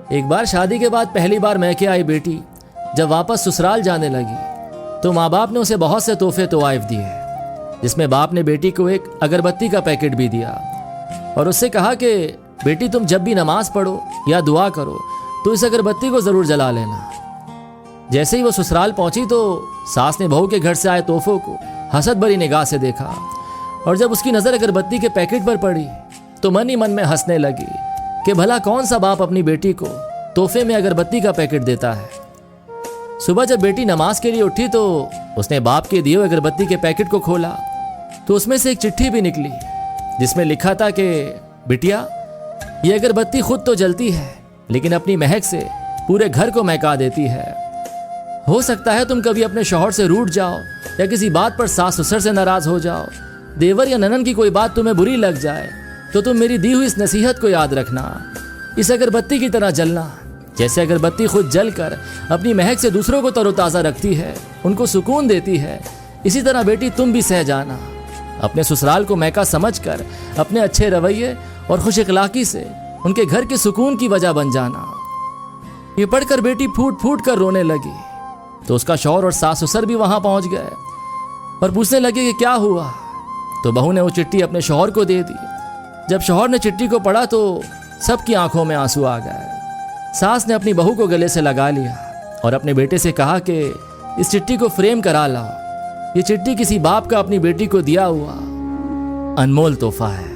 एक बार शादी के बाद पहली बार मैके आई बेटी जब वापस ससुराल जाने लगी तो माँ बाप ने उसे बहुत से तोहफे तोआइफ दिए, जिसमें बाप ने बेटी को एक अगरबत्ती का पैकेट भी दिया और उससे कहा कि बेटी तुम जब भी नमाज पढ़ो या दुआ करो तो इस अगरबत्ती को ज़रूर जला लेना। जैसे ही वो ससुराल पहुंची तो सास ने बहू के घर से आए तोहफों को हसद भरी निगाह से देखा और जब उसकी नज़र अगरबत्ती के पैकेट पर पड़ी तो मन ही मन में हंसने लगी कि भला कौन सा बाप अपनी बेटी को तोहफे में अगरबत्ती का पैकेट देता है। सुबह जब बेटी नमाज के लिए उठी तो उसने बाप के दिए हुए अगरबत्ती के पैकेट को खोला तो उसमें से एक चिट्ठी भी निकली जिसमें लिखा था कि बिटिया, ये अगरबत्ती खुद तो जलती है लेकिन अपनी महक से पूरे घर को महका देती है। हो सकता है तुम कभी अपने शौहर से रूठ जाओ या किसी बात पर सास ससुर से नाराज हो जाओ, देवर या ननन की कोई बात तुम्हें बुरी लग जाए तो तुम मेरी दी हुई इस नसीहत को याद रखना, इस अगरबत्ती की तरह जलना। जैसे अगरबत्ती खुद जलकर अपनी महक से दूसरों को तरोताज़ा रखती है, उनको सुकून देती है, इसी तरह बेटी तुम भी सह जाना। अपने ससुराल को महका समझकर अपने अच्छे रवैये और खुश इखलाकी से उनके घर के सुकून की वजह बन जाना। ये पढ़कर बेटी फूट फूट कर रोने लगी तो उसका शौहर और सास ससुर भी वहां पहुंच गए और पूछने लगे कि क्या हुआ। तो बहू ने वो चिट्ठी अपने शौहर को दे दी। जब शौहर ने चिट्ठी को पढ़ा तो सबकी आंखों में आंसू आ गए। सास ने अपनी बहू को गले से लगा लिया और अपने बेटे से कहा कि इस चिट्ठी को फ्रेम करा लाओ, ये चिट्ठी किसी बाप का अपनी बेटी को दिया हुआ अनमोल तोहफा है।